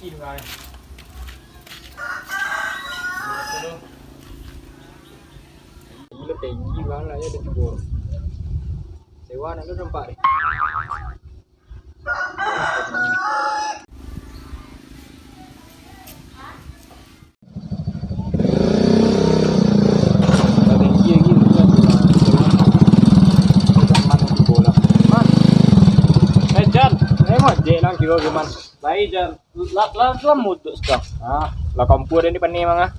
chi được rồi. Lớp tiền gì quá là cho được buồn. Sewa nó rempak deh. Dia lang kilo gimana? Baik jan, lah mutus dong. Ah, lah kompor ini pani mang ah.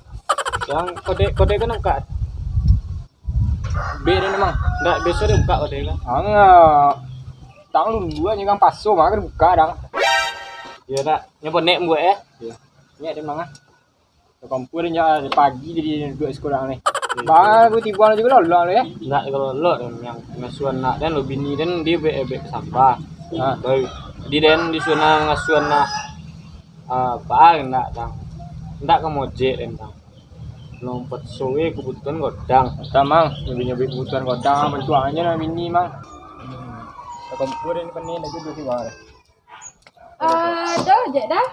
Yang kode kan angkat. B ini mang, ndak besok dia buka kode kan? Tang lu dua nyegang paso mah kan buka dang. Ya tak, nyebut nek buat ya. Nek dia mang ah. Kompor nya pagi jadi duduk sekolah nih. Baru tiba juga lo ya. Enggak kalau lo yang ngasuhan nak dan lo bini dan dia be sampah. Nah, di den di sana ngasuhan nak apa enggak dang. Enggak kemoje tentang. Lompat sowe kebutuhan godang. Tamang, nyobi kebutuhan godang bentukannya na mini mang. Kompor ini penin aja dulu sih war. Ada aja dah.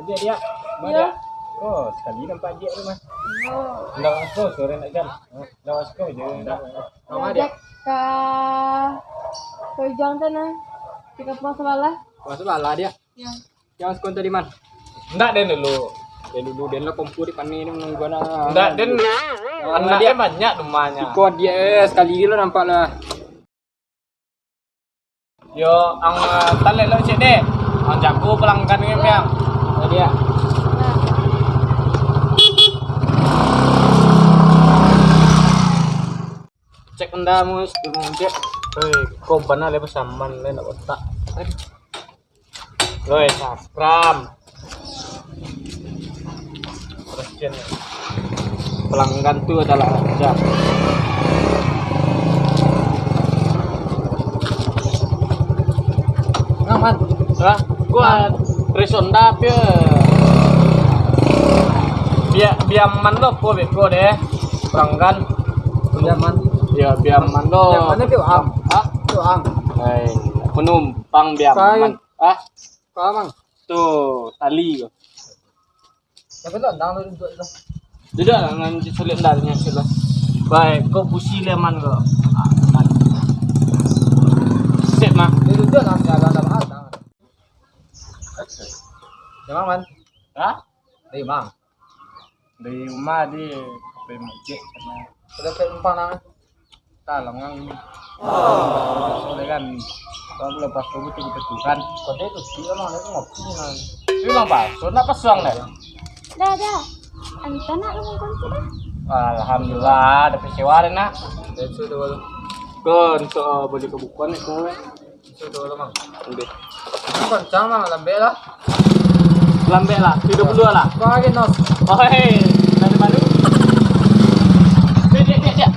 Aja dia. Mana? Oh, sekali nampak aja tu mah. Oh. Enggak masuk sore nak jam. Enggak masuk je. Nama dia. Ka Kojong sana. Kita pulang sebelah. Masuk lah dia. Ya. Yang sekon tadi man. Enggak den dulu. Den lo kompor di pani ni menunggu na. Enggak den. Anak dia banyak rumahnya. Ikut dia sekali lo nampak lah. Yo, ang talit lo cik deh. Ang jago pelanggan ni yang. Dia. Cek anda mus, cek. Kau benar lepas saman le nak otak. Loi sakram. Presiden. Pelanggan tu adalah raja. Ngaman. Hah? Gua resonda pia. Biaman lo po beko deh. Pelanggan. Biaman. Ya biaman lo. Biaman itu am. Hah? Itu am. Penumpang biaman. Ah, Kau mang. tuh tali kok. Yang betul ndang lu duduk itu. Tidak dengan sulit dalnya sila. Baik, kau busi leman kok. Man. Set mah. Dia duduk lah jalan dalam ada. Jangan man. Hah? Di mang. Di rumah di pemujik sama Sudah penumpang nang. talangan. Oh. Soalnya kan kalau lepas itu betul-betul Kode itu dia mang lagi ngopi nang. Ini bang pak, soalnya pesuang deh. Dah. Anta nak lu ngomong sudah. Alhamdulillah, ada pesewa deh nak. Itu dulu. Kau untuk beli kebukuan itu. Itu dulu mang. Udah. Kencang mang lambe lah. Lambe lah, 32 lah. Kau lagi nos. Oh hei, dari mana? Dia.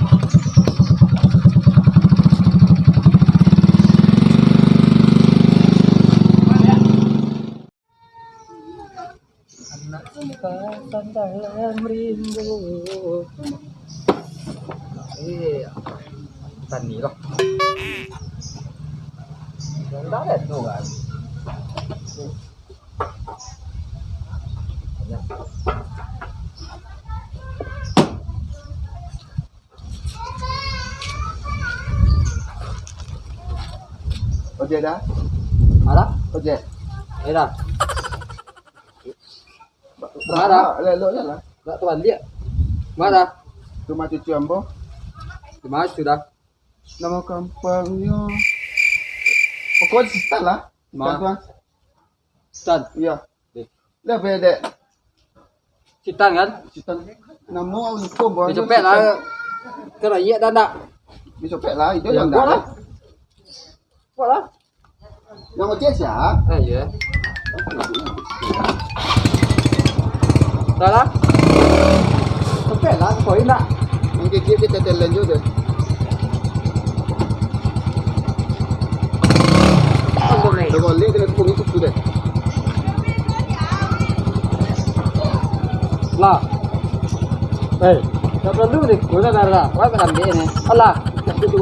Anak simpan dalam rindu. Iya. Tani loh. Yang dah ada tu kan. Ojek dah? Ada? Ojek. Ada. Mana? Lelok lah. Tak tuan dia. Mana? Rumah cucu ambo. Di mana sudah? Nama kampungnya. Pokoknya sistan lah. Tuan. Sistan? Iya. Lah beda. Citan kan? Sistan. Nama lupa bawa. Dicepet lah. Kalau iya dah tak. Dicepet lah. Itu yang dah. Buat lah. Yang ojek siap? Iya. Dah lah. Cepet lah. Kau nak. Yang kecil kita telan juga. Kalau lihat dengan pun itu sudah. Lah. Tak perlu deh. Gua dah dah. Wah kan dia ni. Allah.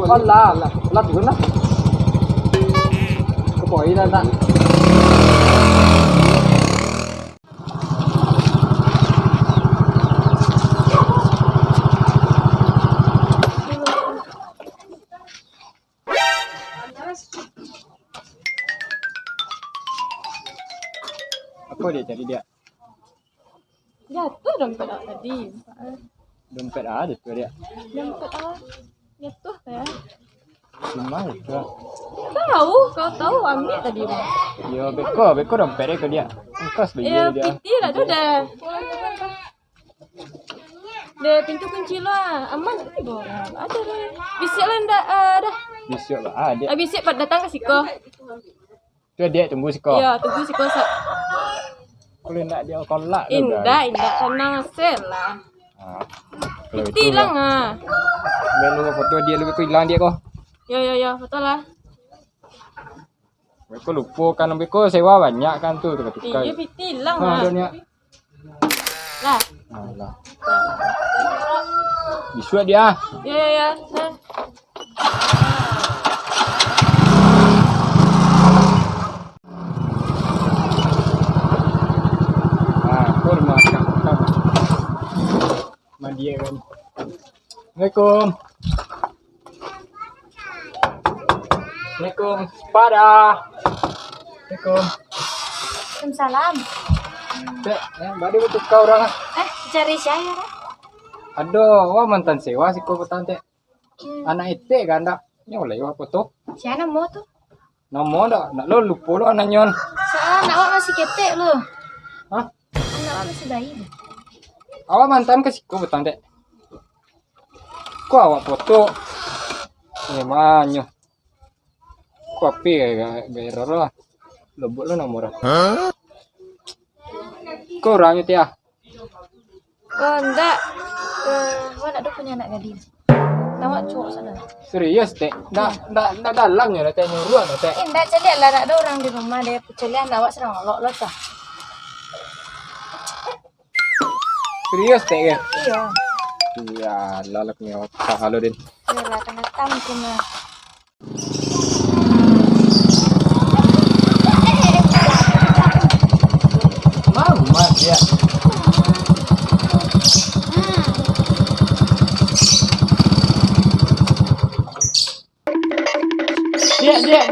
Allah. Allah tu kan. Kepoi dah tak. cari dia. Jatuh dompet awak tadi. Dompet ada tuh dia. Dompet awak jatuh ya. Cuma itu. Tahu, kau tahu ambil tadi bang. Yo beko dompetnya ke dia. Engkas Ya beli dia. piti lah tu dah. Deh pintu kunci lah, aman tak tiba orang. Ada deh. Bisik lah ndak dah. Besok lah ada. Bisik pat datang ke siko. Tu dia tunggu siko. Ya tunggu siko sak. Kalau nak dia kolak tu. Indah tenang sel lah. Kalau Piti itu lah lah. ngah. Belu foto dia lebih ku hilang dia ko. Ya betul lah. Beko lupa kan beko sewa banyak kan tu tukar-tukar. Iya piti lah Ha ngah. dunia. Lah. Alah. Bisuat dia. Ya. Kau makan. Mandi kan. Assalamualaikum. Assalamualaikum. Pada. Assalamualaikum. Waalaikumsalam. Dek, baru betul kau orang. Cari saya lah. Aduh, wah mantan sewa si kau petang teh. Anak itu kan dak. Ni boleh wah foto. Siapa mau tu? Nama dak, nak lo lupa lo anak nyon. Soalnya anak awak masih ketek lu. Hah? Anak awak masih bayi. Awak mantan ke si kau petang teh. Kau awak foto. Manyo. Kau api kayak beror lah. Lebut lo nomor. Kau orangnya tiah. Oh enggak. Awak nak punya anak gadis. Awak cowok sana. Serius teh. Ndak dalamnya teh nyuruh teh. Enggak celiak lah ada orang di rumah dia celiak awak serang lo tah. Serius teh ya. Iya. Iya, lalak ni otak halo din. Yalah kena tam cuma. Mama dia.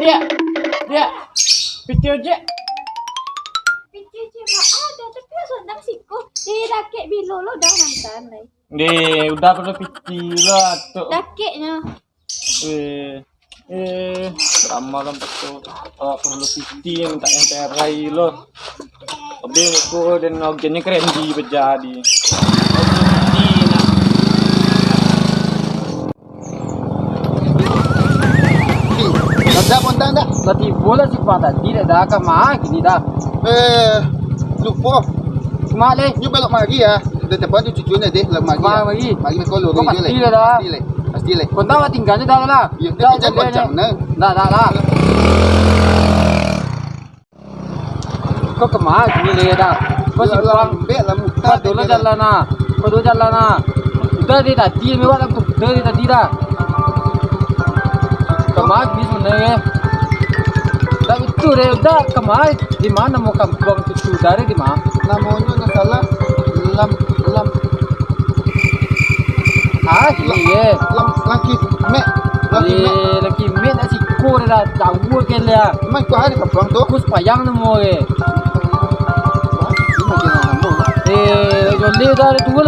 Dia. Video je. Pikir je ada tapi sedang siku. Di rakit bilo lo dah mantan lai. Udah perlu piti lah tu. Rakitnya. Lama kan betul. Perlu piti yang tak yang terai lo. Tapi aku dan ogennya keren di berjadi. Ada pontang dah. Tadi bola si pada tidak dah kemana gini dah. Lupa. Kemana le? Ni belok mari ya. Dah tepat tu cucunya deh lagi mari. Mari. Mari ke kolor Kau pasti dah. Pasti le. Kau tahu tinggalnya dah lah. Ya, dah jangan macam mana. Dah. Kau kemana gini le dah? Kau si orang lah muka. kau dulu jalan na. Kau dulu jalan na. Udah di tadi mewah tak udah di tadi dah. Kemana gini sebenarnya? Dah itu deh, udah kemana? Di mana mau kampung cucu dari di mana? Namanya nak salah. Lam Iya. laki mek. Laki mek nak siko dah jauh ke lah. Mai kau hari kampung tu. Kus payang nemu ke. Ini macam mana? Jolly dah tu